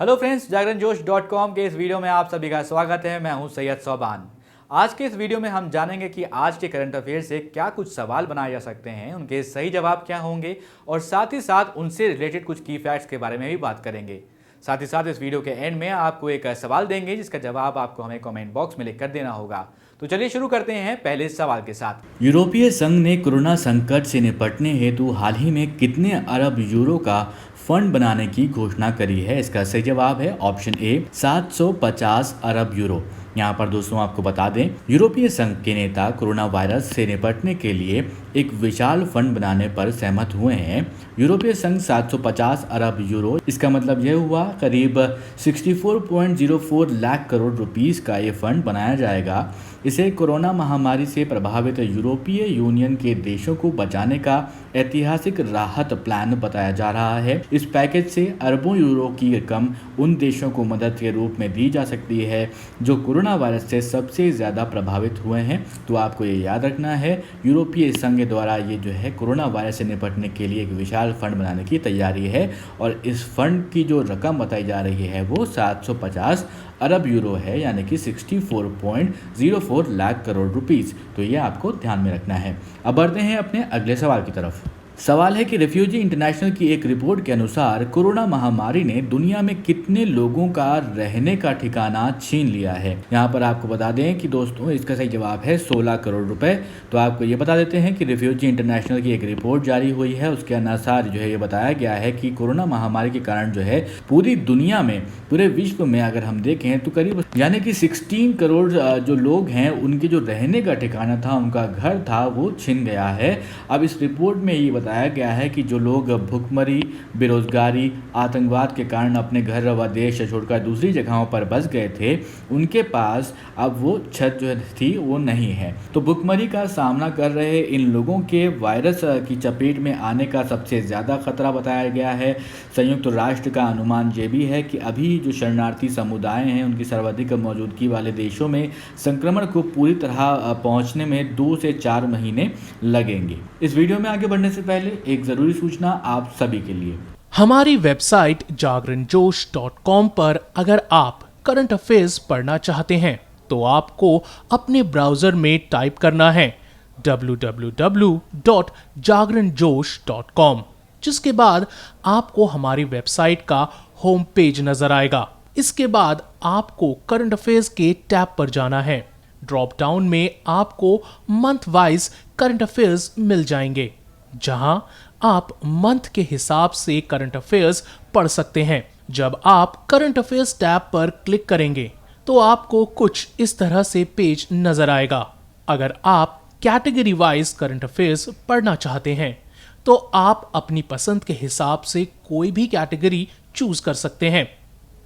Hello friends, जागरणजोश.com के इस video में आप सभी का स्वागत है। मैं हूं सैयद सोबान। आज के इस वीडियो में हम जानेंगे कि आज के करंट अफेयर से क्या कुछ सवाल बनाए जा सकते हैं, उनके सही जवाब क्या होंगे और साथ ही साथ उनसे रिलेटेड कुछ की फैक्ट्स के बारे में भी बात करेंगे। साथ ही साथ इस वीडियो के एंड में आपको एक सवाल देंगे जिसका जवाब आपको हमें कमेंट बॉक्स में लिख कर देना होगा। तो चलिए शुरू करते हैं पहले सवाल के साथ। यूरोपीय संघ ने कोरोना संकट से निपटने हेतु हाल ही में कितने अरब यूरो का फंड बनाने की घोषणा करी है? इसका सही जवाब है ऑप्शन ए 750 अरब यूरो। यहाँ पर दोस्तों आपको बता दें, यूरोपीय संघ के नेता कोरोना वायरस से निपटने के लिए एक विशाल फंड बनाने पर सहमत हुए हैं। यूरोपीय संघ 750 अरब यूरो, इसका मतलब यह हुआ करीब 64.04 लाख करोड़ रुपीस का ये फंड बनाया जाएगा। इसे कोरोना महामारी से प्रभावित यूरोपीय यूनियन के देशों को बचाने का ऐतिहासिक राहत प्लान बताया जा रहा है। इस पैकेज से अरबों यूरो की रकम उन देशों को मदद के रूप में दी जा सकती है जो कोरोना वायरस से सबसे ज़्यादा प्रभावित हुए हैं। तो आपको ये याद रखना है, यूरोपीय संघ द्वारा ये जो है कोरोना वायरस से निपटने के लिए एक विशाल फंड बनाने की तैयारी है और इस फंड की जो रकम बताई जा रही है वो 750 अरब यूरो है, यानी कि 64.04 लाख करोड़ रुपीस। तो ये आपको ध्यान में रखना है। अब बढ़ते हैं अपने अगले सवाल की तरफ। सवाल है कि रिफ्यूजी इंटरनेशनल की एक रिपोर्ट के अनुसार कोरोना महामारी ने दुनिया में कितने लोगों का रहने का ठिकाना छीन लिया है? यहाँ पर आपको बता दें कि दोस्तों इसका सही जवाब है 16 करोड़ रुपए। तो आपको ये बता देते हैं कि रिफ्यूजी इंटरनेशनल की एक रिपोर्ट जारी हुई है, उसके अनुसार जो है ये बताया गया है कि कोरोना महामारी के कारण जो है पूरी दुनिया में, पूरे विश्व में अगर हम देखें तो करीब यानी कि 16 करोड़ जो लोग हैं उनके जो रहने का ठिकाना था, उनका घर था, वो छिन गया है। अब इस रिपोर्ट में ये बताया गया है कि जो लोग भुखमरी, बेरोजगारी, आतंकवाद के कारण अपने घर व देश छोड़कर दूसरी जगहों पर बस गए थे, उनके पास अब वो छत जो थी वो नहीं है। तो भुखमरी का सामना कर रहे इन लोगों के वायरस की चपेट में आने का सबसे ज़्यादा खतरा बताया गया है। संयुक्त राष्ट्र का अनुमान ये भी है कि अभी जो शरणार्थी समुदाय हैं उनकी सर्वाधिक मौजूदगी वाले देशों में संक्रमण को पूरी तरह पहुंचने में 2 से 4 महीने लगेंगे। इस वीडियो में आगे बढ़ने से पहले एक जरूरी सूचना आप सभी के लिए। हमारी वेबसाइट जागरणजोश.com पर अगर आप करंट अफेयर्स पढ़ना चाहते हैं तो आपको अपने ब्राउजर में टाइप करना है www.jagranjosh.com, जिसके बाद आपको हमारी वेबसाइट का होम पेज नजर आएगा। इसके बाद आपको करंट अफेयर्स के टैब पर जाना है। ड्रॉप डाउन में आपको मंथ वाइज करंट अफेयर्स मिल जाएंगे, जहां आप मंथ के हिसाब से करंट अफेयर्स पढ़ सकते हैं। जब आप करंट अफेयर्स टैब पर क्लिक करेंगे तो आपको कुछ इस तरह से पेज नजर आएगा। अगर आप कैटेगरी वाइज करंट अफेयर्स पढ़ना चाहते हैं तो आप अपनी पसंद के हिसाब से कोई भी कैटेगरी चूज कर सकते हैं,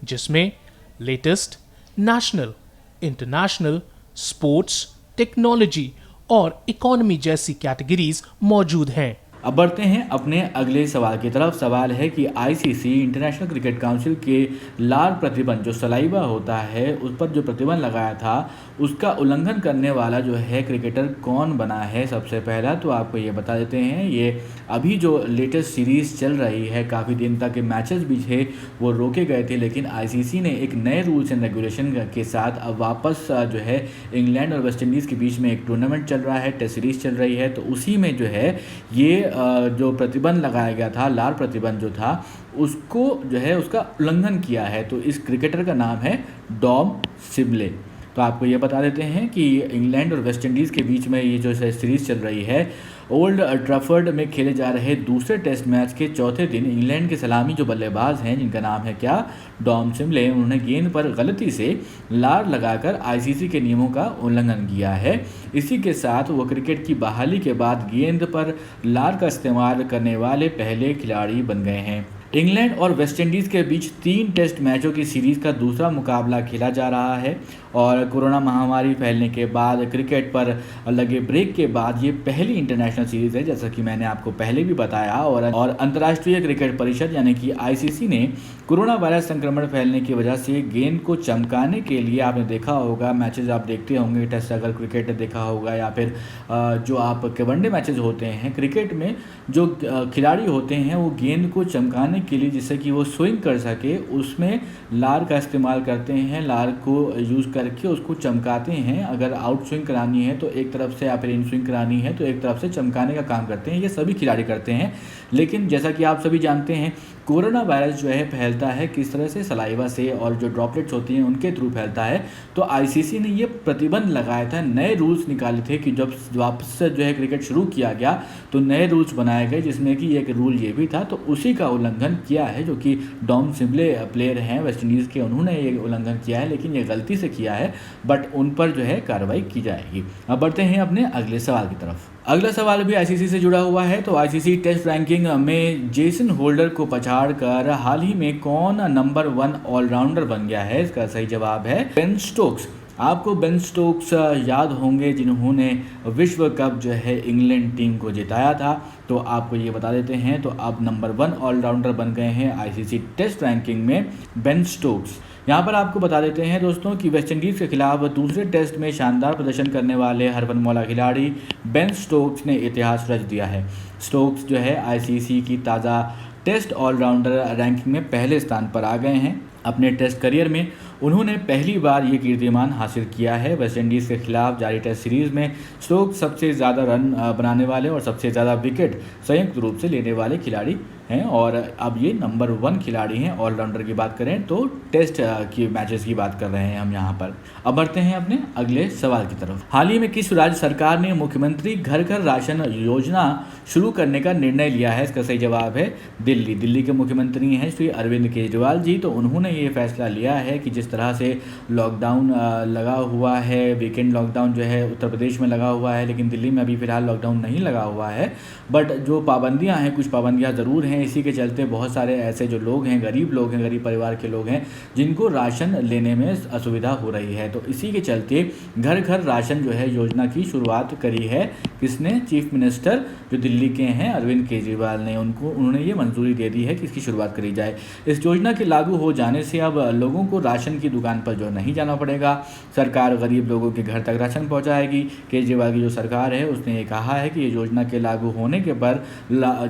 जिसमें latest, national, international, sports, technology और इकोनॉमी जैसी कैटेगरीज मौजूद हैं। अब बढ़ते हैं अपने अगले सवाल की तरफ। सवाल है कि आईसीसी इंटरनेशनल क्रिकेट काउंसिल के लाल प्रतिबंध, जो सलाइवा होता है उस पर जो प्रतिबंध लगाया था, उसका उल्लंघन करने वाला जो है क्रिकेटर कौन बना है? सबसे पहला तो आपको ये बता देते हैं, ये अभी जो लेटेस्ट सीरीज़ चल रही है, काफ़ी दिन तक के मैचेस भी थे वो रोके गए थे, लेकिन आईसीसी ने एक नए रूल्स एंड रेगुलेशन के साथ अब वापस जो है इंग्लैंड और वेस्ट इंडीज़ के बीच में एक टूर्नामेंट चल रहा है, टेस्ट सीरीज़ चल रही है, तो उसी में जो है ये जो प्रतिबंध लगाया गया था, लाल प्रतिबंध जो था, उसको जो है उसका उल्लंघन किया है। तो इस क्रिकेटर का नाम है डॉम सिबले। तो आपको ये बता देते हैं कि इंग्लैंड और वेस्ट इंडीज़ के बीच में ये जो सीरीज़ चल रही है, ओल्ड ट्रैफर्ड में खेले जा रहे दूसरे टेस्ट मैच के चौथे दिन इंग्लैंड के सलामी जो बल्लेबाज हैं, जिनका नाम है क्या, डॉम सिबले, उन्होंने गेंद पर गलती से लार लगाकर आईसीसी के नियमों का उल्लंघन किया है। इसी के साथ वो क्रिकेट की बहाली के बाद गेंद पर लार का इस्तेमाल करने वाले पहले खिलाड़ी बन गए हैं। इंग्लैंड और वेस्ट इंडीज़ के बीच 3 टेस्ट मैचों की सीरीज़ का दूसरा मुकाबला खेला जा रहा है और कोरोना महामारी फैलने के बाद क्रिकेट पर लगे ब्रेक के बाद ये पहली इंटरनेशनल सीरीज़ है, जैसा कि मैंने आपको पहले भी बताया। और अंतर्राष्ट्रीय क्रिकेट परिषद यानी कि आईसीसी ने कोरोना वायरस संक्रमण फैलने की वजह से गेंद को चमकाने के लिए, आपने देखा होगा मैचेस आप देखते होंगे, टेस्ट अगर क्रिकेट देखा होगा या फिर जो आप वनडे मैचेस होते हैं क्रिकेट में, जो खिलाड़ी होते हैं वो गेंद को चमकाने चमकाने के लिए, जिससे कि वो स्विंग कर सके, उसमें लार का इस्तेमाल करते हैं। लार को यूज़ करके उसको चमकाते हैं। अगर आउट स्विंग करानी है तो एक तरफ से, या फिर इन स्विंग करानी है तो एक तरफ से चमकाने का काम करते हैं। ये सभी खिलाड़ी करते हैं। लेकिन जैसा कि आप सभी जानते हैं, कोरोना वायरस जो है फैलता है किस तरह से, सलाइवा से, और जो ड्रॉपलेट्स होती हैं उनके थ्रू फैलता है। तो आईसीसी ने ये प्रतिबंध लगाया था, नए रूल्स निकाले थे कि जब वापस से जो है क्रिकेट शुरू किया गया तो नए रूल्स बनाए गए, जिसमें कि एक रूल ये भी था। तो उसी का उल्लंघन किया है, जो कि डॉम सिम्बले प्लेयर हैं वेस्ट इंडीज़ के, उन्होंने ये उल्लंघन किया है, लेकिन ये गलती से किया है, बट उन पर जो है कार्रवाई की जाएगी। अब बढ़ते हैं अपने अगले सवाल की तरफ। अगला सवाल भी आईसीसी से जुड़ा हुआ है। तो आईसीसी टेस्ट रैंकिंग में जेसन होल्डर को पछाड़कर हाल ही में कौन नंबर 1 ऑलराउंडर बन गया है? इसका सही जवाब है बेन स्टोक्स। आपको बेन स्टोक्स याद होंगे, जिन्होंने विश्व कप जो है इंग्लैंड टीम को जिताया था। तो आपको ये बता देते हैं, तो अब नंबर 1 ऑलराउंडर बन गए हैं आईसीसी टेस्ट रैंकिंग में बेन स्टोक्स। यहाँ पर आपको बता देते हैं दोस्तों कि वेस्टइंडीज़ के खिलाफ दूसरे टेस्ट में शानदार प्रदर्शन करने वाले हरफनमौला खिलाड़ी बेन स्टोक्स ने इतिहास रच दिया है। स्टोक्स जो है आईसीसी की ताज़ा टेस्ट ऑलराउंडर रैंकिंग में पहले स्थान पर आ गए हैं। अपने टेस्ट करियर में उन्होंने पहली बार ये कीर्तिमान हासिल किया है। वेस्टइंडीज़ के खिलाफ जारी टेस्ट सीरीज़ में स्टोक्स सबसे ज़्यादा रन बनाने वाले और सबसे ज़्यादा विकेट संयुक्त रूप से लेने वाले खिलाड़ी हैं, और अब ये नंबर 1 खिलाड़ी हैं। ऑलराउंडर की बात करें तो टेस्ट की मैचेस की बात कर रहे हैं हम यहाँ पर। अब बढ़ते हैं अपने अगले सवाल की तरफ। हाल ही में किस राज्य सरकार ने मुख्यमंत्री घर घर राशन योजना शुरू करने का निर्णय लिया है? इसका सही जवाब है दिल्ली। दिल्ली के मुख्यमंत्री हैं श्री अरविंद केजरीवाल जी। तो उन्होंने ये फैसला लिया है कि जिस तरह से लॉकडाउन लगा हुआ है, वीकेंड लॉकडाउन जो है उत्तर प्रदेश में लगा हुआ है, लेकिन दिल्ली में अभी फ़िलहाल लॉकडाउन नहीं लगा हुआ है, बट जो पाबंदियां हैं, कुछ पाबंदियां ज़रूर हैं। इसी के चलते बहुत सारे ऐसे जो लोग हैं, गरीब लोग हैं, गरीब परिवार के लोग हैं, जिनको राशन लेने में असुविधा हो रही है। तो इसी के चलते घर घर राशन जो है योजना की शुरुआत करी है। किसने? चीफ मिनिस्टर जो दिल्ली के हैं अरविंद केजरीवाल ने, उन्होंने ये मंजूरी दे दी है कि इसकी शुरुआत करी जाए। इस योजना के लागू हो जाने से अब लोगों को राशन की दुकान पर जो नहीं जाना पड़ेगा। सरकार गरीब लोगों के घर तक राशन पहुंचाएगी। केजरीवाल की जो सरकार है उसने ये कहा है कि ये योजना के लागू होने के पर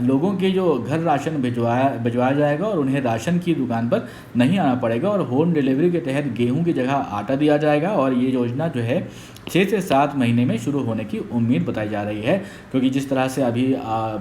लोगों के जो घर राशन भिजवाया जाएगा और उन्हें राशन की दुकान पर नहीं आना पड़ेगा, और होम डिलीवरी के तहत गेहूं की जगह आटा दिया जाएगा। और ये योजना जो है 6 से 7 महीने में शुरू होने की उम्मीद बताई जा रही है, क्योंकि जिस तरह से अभी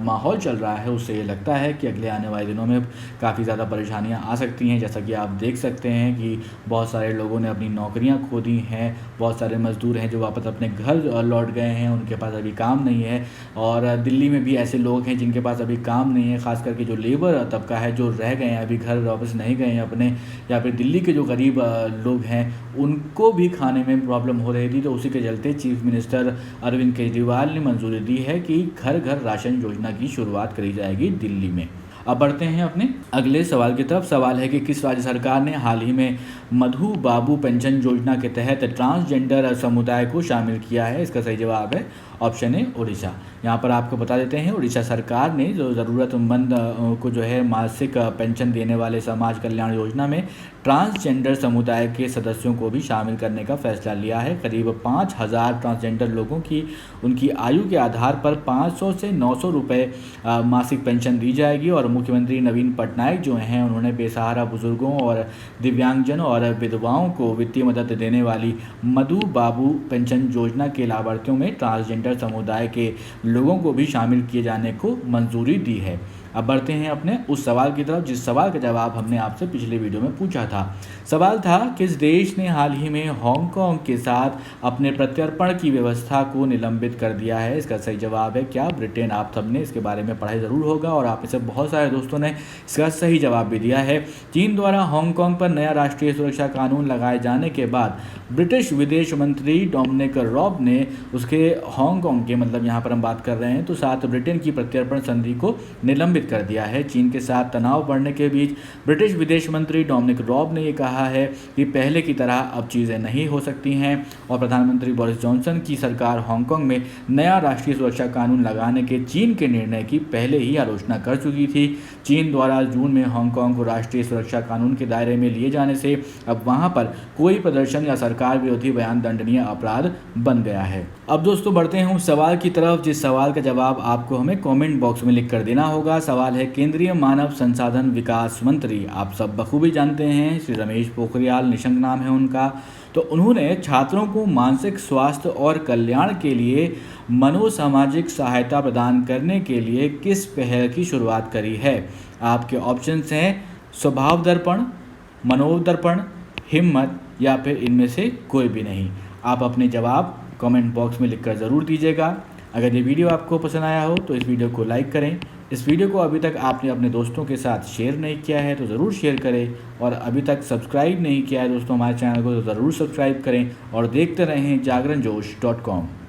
माहौल चल रहा है उससे ये लगता है कि अगले आने वाले दिनों में काफ़ी ज़्यादा परेशानियां आ सकती हैं। जैसा कि आप देख सकते हैं कि बहुत सारे लोगों ने अपनी नौकरियां खो दी हैं, बहुत सारे मजदूर हैं जो वापस अपने घर लौट गए हैं, उनके पास अभी काम नहीं है। और दिल्ली में भी ऐसे लोग हैं जिनके पास अभी काम नहीं है, खास करके जो लेबर तबका है जो रह गए हैं, अभी घर वापस नहीं गए हैं अपने, या फिर दिल्ली के जो गरीब लोग हैं उनको भी खाने में प्रॉब्लम हो रही थी। तो उसी के चलते चीफ मिनिस्टर अरविंद केजरीवाल ने मंजूरी दी है कि घर घर राशन योजना की शुरुआत करी जाएगी दिल्ली में। अब बढ़ते हैं अपने अगले सवाल की तरफ। सवाल है कि किस राज्य सरकार ने हाल ही में मधु बाबू पेंशन योजना के तहत ट्रांसजेंडर समुदाय को शामिल किया है? इसका सही जवाब है ऑप्शन ए उड़ीसा। यहाँ पर आपको बता देते हैं, उड़ीसा सरकार ने जो ज़रूरतमंद को जो है मासिक पेंशन देने वाले समाज कल्याण योजना में ट्रांसजेंडर समुदाय के सदस्यों को भी शामिल करने का फैसला लिया है। करीब 5,000 ट्रांसजेंडर लोगों की उनकी आयु के आधार पर 500 से 900 रुपये मासिक पेंशन दी जाएगी। और मुख्यमंत्री नवीन पटनायक जो हैं उन्होंने बेसहारा बुजुर्गों और दिव्यांगजनों और विधवाओं को वित्तीय मदद देने वाली मधु बाबू पेंशन योजना के लाभार्थियों में ट्रांसजेंडर समुदाय के लोगों को भी शामिल किए जाने को मंजूरी दी है। अब बढ़ते हैं अपने उस सवाल की तरफ जिस सवाल का जवाब हमने आपसे पिछले वीडियो में पूछा था। सवाल था, किस देश ने हाल ही में हांगकांग के साथ अपने प्रत्यर्पण की व्यवस्था को निलंबित कर दिया है? इसका सही जवाब है क्या? ब्रिटेन। आप सबने इसके बारे में पढ़ाई ज़रूर होगा और आप में से बहुत सारे दोस्तों ने इसका सही जवाब भी दिया है। चीन द्वारा हांगकांग पर नया राष्ट्रीय सुरक्षा कानून लगाए जाने के बाद ब्रिटिश विदेश मंत्री डोमिनिक रॉब ने उसके हांगकांग के, मतलब यहाँ पर हम बात कर रहे हैं, तो साथ ब्रिटेन की प्रत्यर्पण संधि को निलंबित कर दिया है। चीन के साथ तनाव बढ़ने के बीच ब्रिटिश विदेश मंत्री डोमिनिक रॉब ने यह कहा है कि पहले की तरह अब चीज़ें नहीं हो सकती हैं, और प्रधानमंत्री बोरिस जॉनसन की सरकार हांगकांग में नया राष्ट्रीय सुरक्षा कानून लगाने के चीन के निर्णय की पहले ही आलोचना कर चुकी थी। चीन द्वारा जून में हांगकांग को राष्ट्रीय सुरक्षा कानून के दायरे में लिए जाने से अब वहां पर कोई प्रदर्शन या सरकार विरोधी बयान दंडनीय अपराध बन गया है। अब दोस्तों बढ़ते हैं उस सवाल की तरफ जिस सवाल का जवाब आपको हमें कमेंट बॉक्स में लिख कर देना होगा। सवाल है केंद्रीय मानव संसाधन विकास मंत्री, आप सब बखूबी जानते हैं श्री रमेश पोखरियाल निशंक नाम है उनका। तो उन्होंने छात्रों को मानसिक स्वास्थ्य और कल्याण के लिए मनोसामाजिक सहायता प्रदान करने के लिए किस पहल की शुरुआत करी है? आपके ऑप्शंस हैं स्वभाव दर्पण, मनोदर्पण, हिम्मत या फिर इनमें से कोई भी नहीं। आप अपने जवाब कमेंट बॉक्स में लिखकर ज़रूर दीजिएगा। अगर ये वीडियो आपको पसंद आया हो तो इस वीडियो को लाइक करें। इस वीडियो को अभी तक आपने अपने दोस्तों के साथ शेयर नहीं किया है तो ज़रूर शेयर करें, और अभी तक सब्सक्राइब नहीं किया है दोस्तों हमारे चैनल को तो ज़रूर सब्सक्राइब करें और देखते रहें जागरणजोश.com।